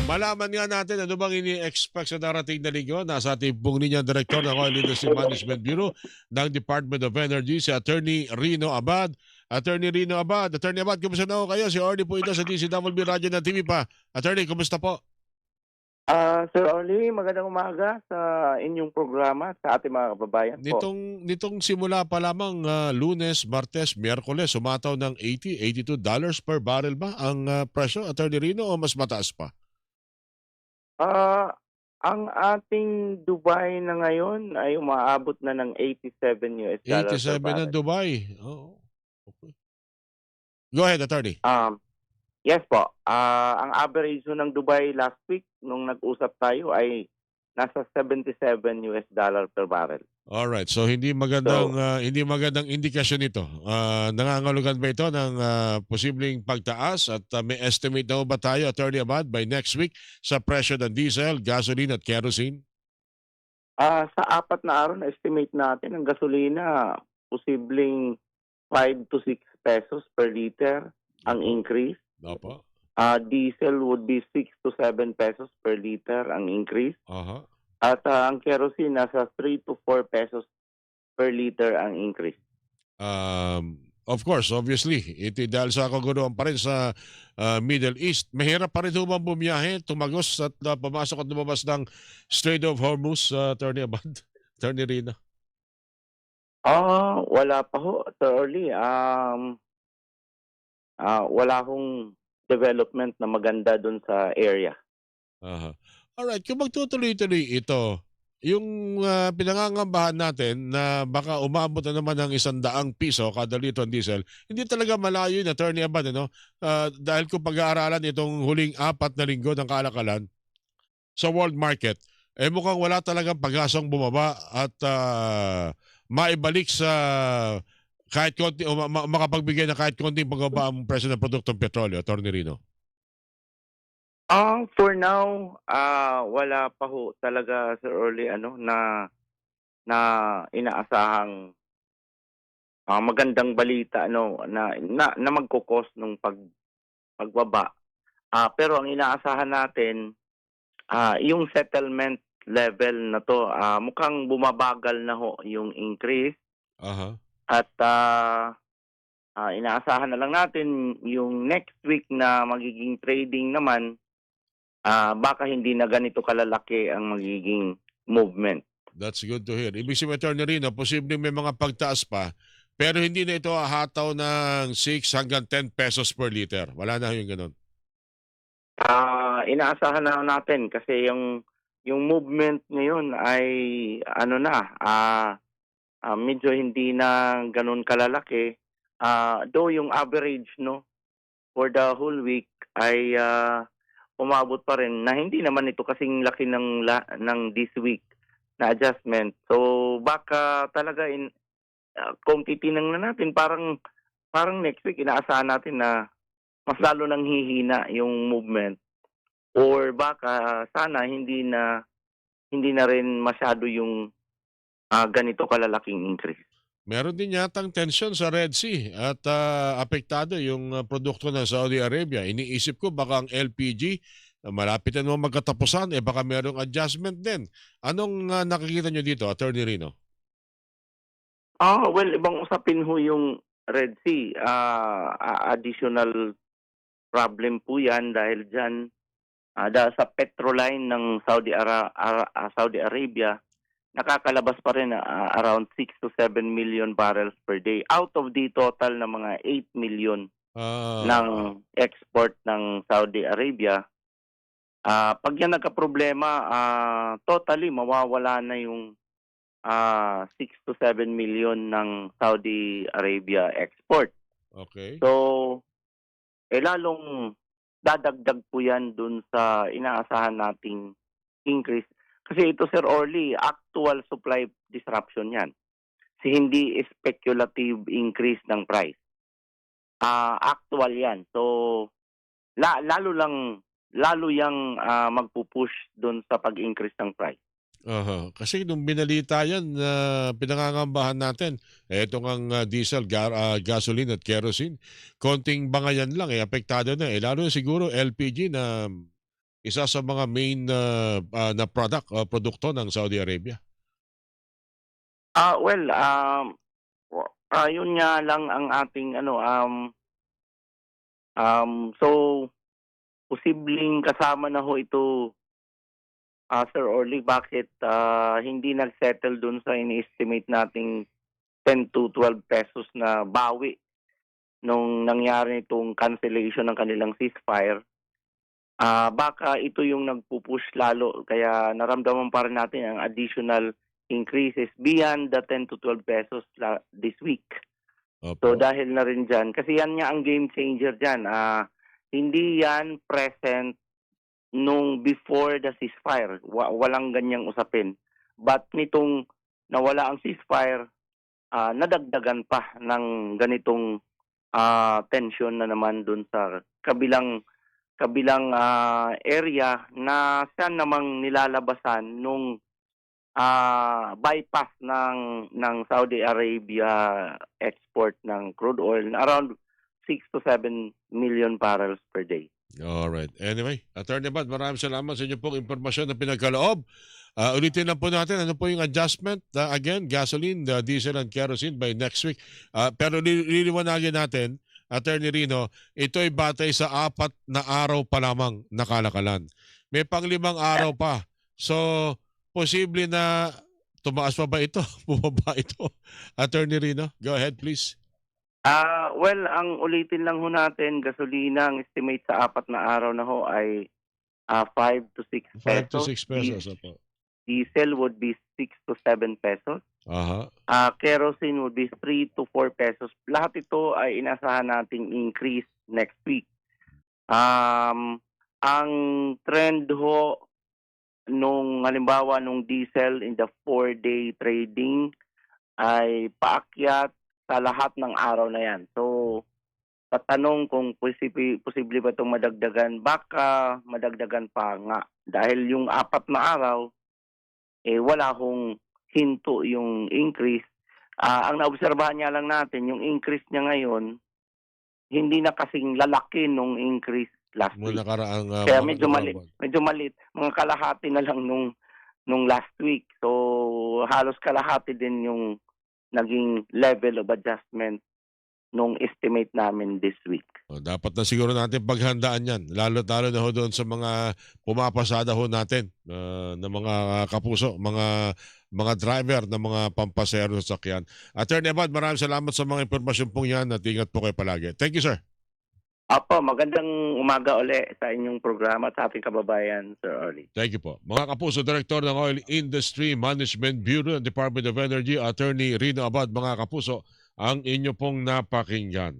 Malaman nga natin ano bang ini-expect sa darating na linggo. Nasa ating pong linya Direktor ng Oil Industry Management Bureau ng Department of Energy, si Attorney Rino Abad. Attorney Abad, kumusta na ho kayo? Si Orly po ito sa DCWB Radyo ng TV pa. Attorney, kumusta po? Sir Oli, magandang umaga sa inyong programa sa ating mga kababayan po. Nitong simula pa lamang Lunes, Martes, Miyerkules, sumataw ng $82 per barrel ba ang presyo, Attorney Rino, o mas mataas pa? Ah, ang ating Dubai na ngayon ay umaabot na ng $87 per 87 ng barrel. Dubai. Oo. Okay. Go ahead, Attorney. Yes po, ang average ho ng Dubai last week nung nag-usap tayo ay nasa $77 per barrel. Alright, so So, hindi magandang indikasyon ito. Nangangahulugan ba ito ng posibleng pagtaas at may estimate na ba tayo, Attorney Abad, by next week sa presyo ng diesel, gasoline at kerosene? sa 4 na araw na estimate natin ang gasolina posibleng 5 to 6 pesos per liter ang Opo, increase. opo. Diesel would be 6 to 7 pesos per liter ang increase. Aha. At ang kerosene nasa 3 to 4 pesos per liter ang increase. Of course, obviously, ito dahil sa kaguruan pa rin sa Middle East. Mahirap pa rin bang bumiyahe, tumagos at pumasok at lumabas ng Strait of Hormuz, Attorney Abad, Attorney Rina. Wala pa ho, Sir Orly. Wala akong development na maganda dun sa area. Aha. Alright, kung magtutuloy-tuloy ito, yung pinangangambahan natin na baka umabot na naman ng ₱100 kada litro ng diesel, hindi talaga malayo yun, Attorney Abad, ano? Dahil kung pag-aaralan itong huling 4 na linggo ng kalakalan sa world market, eh mukhang wala talagang pag-asang bumaba at maibalik sa kahit konti o makapagbigay ng kahit konting pagbaba ang presyo ng produktong petrolyo, Attorney Rino. For now, wala pa ho talaga, Sir Orly, ano, na inaasahang magandang balita, ano, na magkukos ng pagbaba. Pero ang inaasahan natin, yung settlement level na 'to, mukhang bumabagal na ho yung increase Aha. at, inaasahan na lang natin yung next week na magiging trading naman, baka hindi na ganito kalalaki ang magiging movement. That's good to hear. Ibig sabihin, Attorney Rino, posibleng may mga pagtaas pa, pero hindi na ito hahataw ng 6 hanggang 10 pesos per liter. Wala na yung ganun. Inaasahan na natin kasi yung movement ngayon ay ano na, medyo hindi na gano'n kalalaki. Though yung average, no, for the whole week ay umabot pa rin na hindi naman ito kasing laki ng this week na adjustment. So baka talaga kung titingnan natin parang next week inaasahan natin na mas lalo nang hihina yung movement or baka sana hindi na rin masyado yung ganito kalalaking increase. Meron din yatang tension sa Red Sea at apektado yung produkto ng Saudi Arabia. Iniisip ko baka ang LPG, malapit na naman magkatapusan, baka merong adjustment din. Anong nakikita nyo dito, Attorney Rino? Well, ibang usapin ho yung Red Sea. Additional problem po yan dahil dyan, dahil sa petroline ng Saudi Arabia, nakakalabas pa rin around 6 to 7 million barrels per day out of the total na mga 8 million Ah, ng export ng Saudi Arabia. Pag yan nagkaproblema, totally mawawala na yung 6 to 7 million ng Saudi Arabia export. okay. So, lalong dadagdag po yan dun sa inaasahan nating increase. Kasi ito, Sir Orly, actual supply disruption yan. Kasi hindi speculative increase ng price. Actual yan. So, lalo yang magpupush doon sa pag-increase ng price. Aha. Kasi nung binalita yan na pinangangambahan natin, eto ngang diesel, gasoline at kerosene, konting bangayan lang, apektado na. Lalo siguro LPG na isa sa mga main na produkto ng Saudi Arabia? Well, yun nga lang ang ating ano, so posibleng kasama na ho ito, Sir Orly, bakit hindi nag-settle dun sa ini-estimate nating 10 to 12 pesos na bawi nung nangyari itong cancellation ng kanilang ceasefire. Baka ito yung nagpupush lalo kaya naramdaman pa rin natin ang additional increases beyond the 10 to 12 pesos this week. So Opo. dahil na rin dyan, kasi yan nga ang game changer dyan. Hindi yan present nung before the ceasefire. Walang ganyang usapin. But nitong nawala ang ceasefire, nadagdagan pa ng ganitong tension na naman dun sa kabilang area na saan namang nilalabasan nung bypass ng Saudi Arabia export ng crude oil na around 6 to 7 million barrels per day. Alright. Anyway, Attorney Bad, maraming salamat sa inyo pong impormasyon na pinagkaloob. Ulitin lang po natin, ano po yung adjustment? Again, gasoline, diesel, and kerosene by next week. Pero liliwanagin natin, Attorney Rino, ito ay batay sa 4 na araw pa lamang nakalakalan. May pang-5 araw pa. So, posible na tumaas pa ba ito? Bumaba ito? Attorney Rino, go ahead please. Well, ang ulitin lang ho natin, gasolina, ang estimate sa 4 na araw na ho ay 5 to 6 5 to pesos. 6 pesos. Opo. Diesel would be 6 to 7 pesos. Aha. Kerosene would be 3 to 4 pesos. Lahat ito ay inasahan nating increase next week. Ang trend ho nung halimbawa nung diesel in the 4-day trading ay paakyat sa lahat ng araw na yan. So, patanong kung posible ba itong madagdagan, baka madagdagan pa nga. Dahil yung 4 na araw, wala hong hinto yung increase. Ang naobserbahan niya lang natin, yung increase niya ngayon, hindi na kasing lalaki nung increase last Mula week. nakaraang Kaya mga medyo maliit, buwan. medyo maliit, mga kalahati na lang nung last week. So halos kalahati din yung naging level of adjustment nung estimate namin this week. Dapat na siguro natin paghandaan yan. Lalo-lalo na ho doon sa mga pumapasada ho natin na mga kapuso, mga driver na mga pampasero sa sakyan. Attorney Abad, maraming salamat sa mga impormasyon pong yan at ingat po kayo palagi. Thank you, sir. Apo, magandang umaga uli sa inyong programa at sa ating kababayan, Sir Orly. Thank you po. Mga kapuso, Director ng Oil Industry Management Bureau ng Department of Energy, Attorney Rino Abad, mga kapuso, ang inyo pong napakinggan.